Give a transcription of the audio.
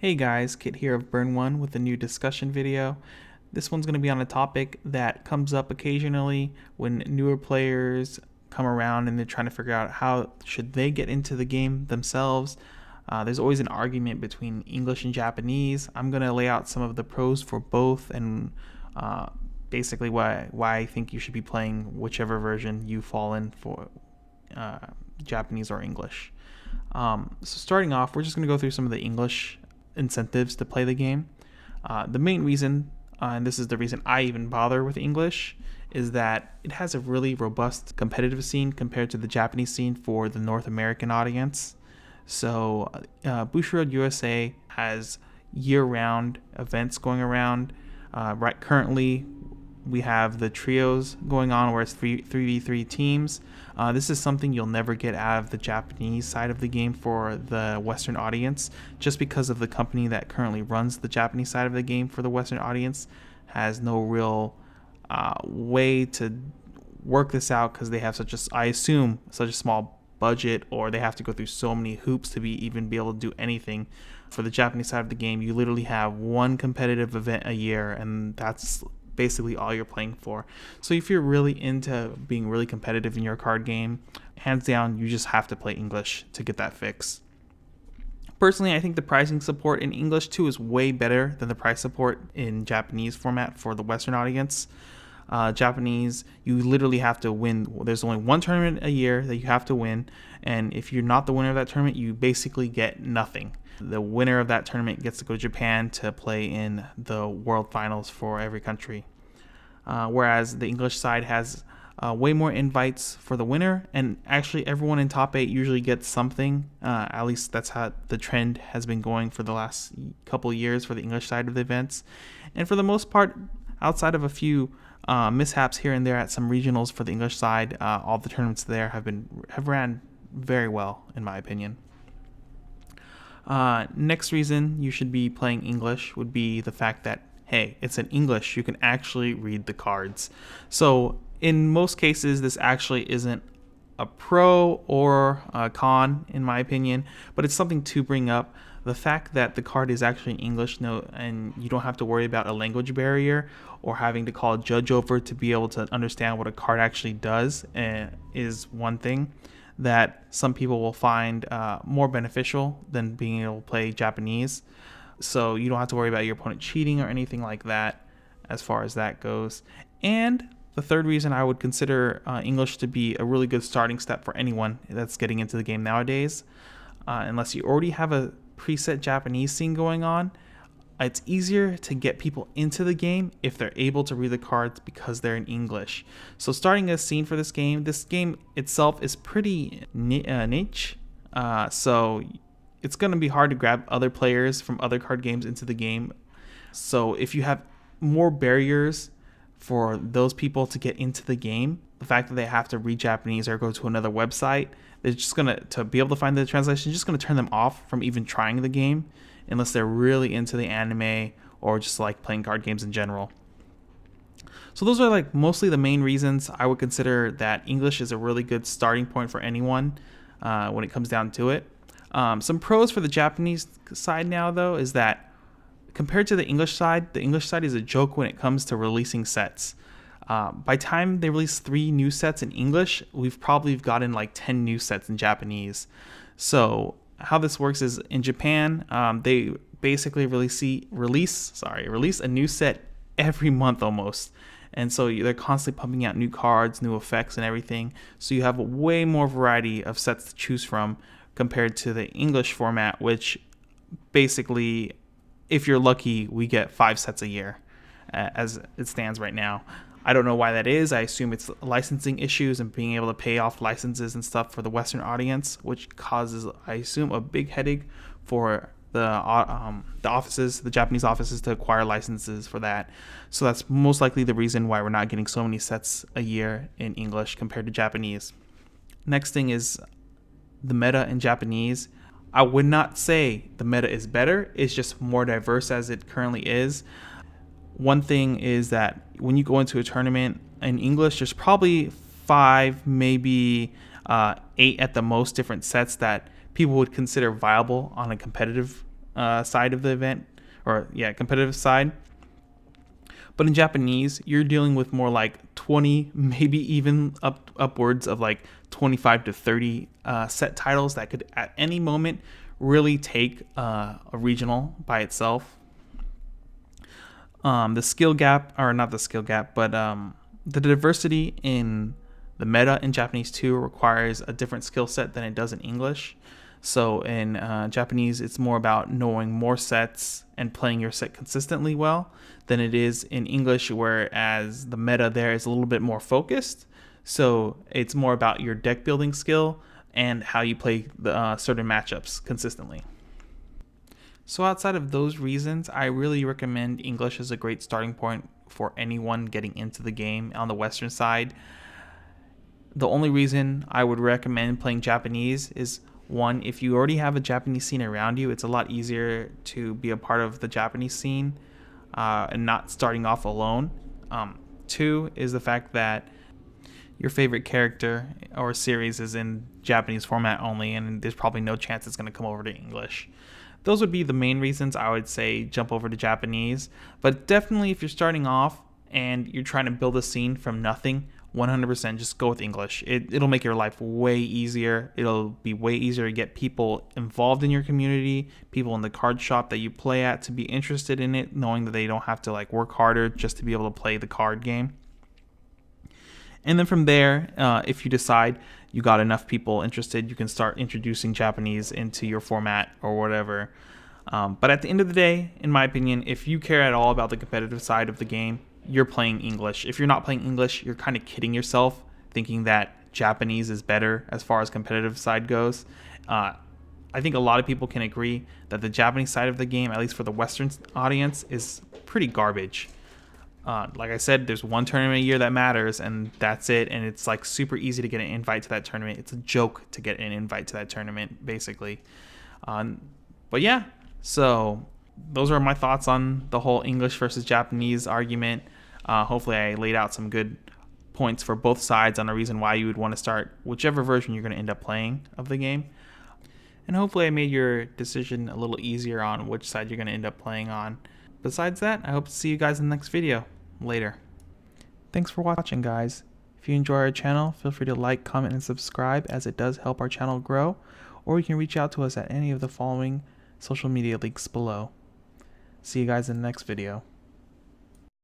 Hey guys, Kit here of Burn One with a new discussion video. This one's going to be on a topic that comes up occasionally when newer players come around and they're trying to figure out how should they get into the game themselves. There's always an argument between English and Japanese. I'm going to lay out some of the pros for both and basically why I think you should be playing whichever version you fall in for, Japanese or English. So starting off, we're just going to go through some of the English incentives to play the game. The main reason, and this is the reason I even bother with English, is that it has a really robust competitive scene compared to the Japanese scene for the North American audience. So Bushiroad USA has year-round events going around. Right currently, we have the trios going on where it's 3v3 teams. This is something you'll never get out of the Japanese side of the game for the Western audience, just because of the company that currently runs the Japanese side of the game for the Western audience has no real way to work this out because they have such a small budget, or they have to go through so many hoops to even be able to do anything. For the Japanese side of the game, you literally have one competitive event a year, and that's basically all you're playing for. So if you're really into being really competitive in your card game, hands down, you just have to play English to get that fix. Personally, I think the pricing support in English too is way better than the price support in Japanese format for the Western audience. Japanese, you literally have to win. There's only one tournament a year that you have to win, and if you're not the winner of that tournament, you basically get nothing. The winner of that tournament gets to go to Japan to play in the world finals for every country. Whereas the English side has way more invites for the winner, and actually everyone in top 8 usually gets something. At least that's how the trend has been going for the last couple of years for the English side of the events. And for the most part, outside of a few mishaps here and there at some regionals for the English side, all the tournaments there have ran very well, in my opinion. Next reason you should be playing English would be the fact that, hey, it's in English. You can actually read the cards. So in most cases, this actually isn't a pro or a con, in my opinion, but it's something to bring up. The fact that the card is actually in English, and you don't have to worry about a language barrier or having to call a judge over to be able to understand what a card actually does, is one thing that some people will find more beneficial than being able to play Japanese. So you don't have to worry about your opponent cheating or anything like that as far as that goes. And the third reason I would consider English to be a really good starting step for anyone that's getting into the game nowadays, unless you already have a preset Japanese scene going on, it's easier to get people into the game if they're able to read the cards because they're in English. So starting a scene for this game itself is pretty niche. So it's going to be hard to grab other players from other card games into the game. So if you have more barriers for those people to get into the game, the fact that they have to read Japanese or go to another website, they're just to be able to find the translation, just going to turn them off from even trying the game, unless they're really into the anime or just like playing card games in general. So those are like mostly the main reasons I would consider that English is a really good starting point for anyone when it comes down to it. Some pros for the Japanese side now, though, is that compared to the English side is a joke when it comes to releasing sets. By time they release 3 new sets in English, we've probably gotten like 10 new sets in Japanese. So how this works is in Japan, they basically release a new set every month almost. And so they're constantly pumping out new cards, new effects and everything. So you have a way more variety of sets to choose from compared to the English format, which basically, if you're lucky, we get 5 sets a year as it stands right now. I don't know why that is. I assume it's licensing issues and being able to pay off licenses and stuff for the Western audience, which causes, I assume, a big headache for the offices, the Japanese offices, to acquire licenses for that. So that's most likely the reason why we're not getting so many sets a year in English compared to Japanese. Next thing is the meta in Japanese. I would not say the meta is better. It's just more diverse as it currently is. One thing is that when you go into a tournament in English, there's probably 5, maybe 8 at the most different sets that people would consider viable on a competitive side of the event, or yeah, competitive side. But in Japanese, you're dealing with more like 20, maybe even upwards of like 25 to 30 set titles that could at any moment really take a regional by itself. The skill gap, or not the skill gap, but the diversity in the meta in Japanese too requires a different skill set than it does in English. So in Japanese, it's more about knowing more sets and playing your set consistently well than it is in English, whereas the meta there is a little bit more focused. So it's more about your deck building skill and how you play the certain matchups consistently. So outside of those reasons, I really recommend English as a great starting point for anyone getting into the game on the Western side. The only reason I would recommend playing Japanese is, one, if you already have a Japanese scene around you, it's a lot easier to be a part of the Japanese scene and not starting off alone. Two is the fact that your favorite character or series is in Japanese format only, and there's probably no chance it's going to come over to English. Those would be the main reasons I would say jump over to Japanese. But definitely if you're starting off and you're trying to build a scene from nothing, 100% just go with English. It'll make your life way easier. It'll be way easier to get people involved in your community, people in the card shop that you play at to be interested in it, knowing that they don't have to like work harder just to be able to play the card game. And then from there, if you decide you got enough people interested, you can start introducing Japanese into your format or whatever. But at the end of the day, in my opinion, if you care at all about the competitive side of the game, you're playing English. If you're not playing English, you're kind of kidding yourself, thinking that Japanese is better as far as competitive side goes. I think a lot of people can agree that the Japanese side of the game, at least for the Western audience, is pretty garbage. Like I said, there's one tournament a year that matters, and that's it. And it's like super easy to get an invite to that tournament. It's a joke to get an invite to that tournament, basically. But yeah, so those are my thoughts on the whole English versus Japanese argument. Hopefully I laid out some good points for both sides on the reason why you would want to start whichever version you're going to end up playing of the game. And hopefully I made your decision a little easier on which side you're going to end up playing on. Besides that, I hope to see you guys in the next video. Later. Thanks for watching, guys. If you enjoy our channel, feel free to like, comment, and subscribe, as it does help our channel grow. Or you can reach out to us at any of the following social media links below. See you guys in the next video.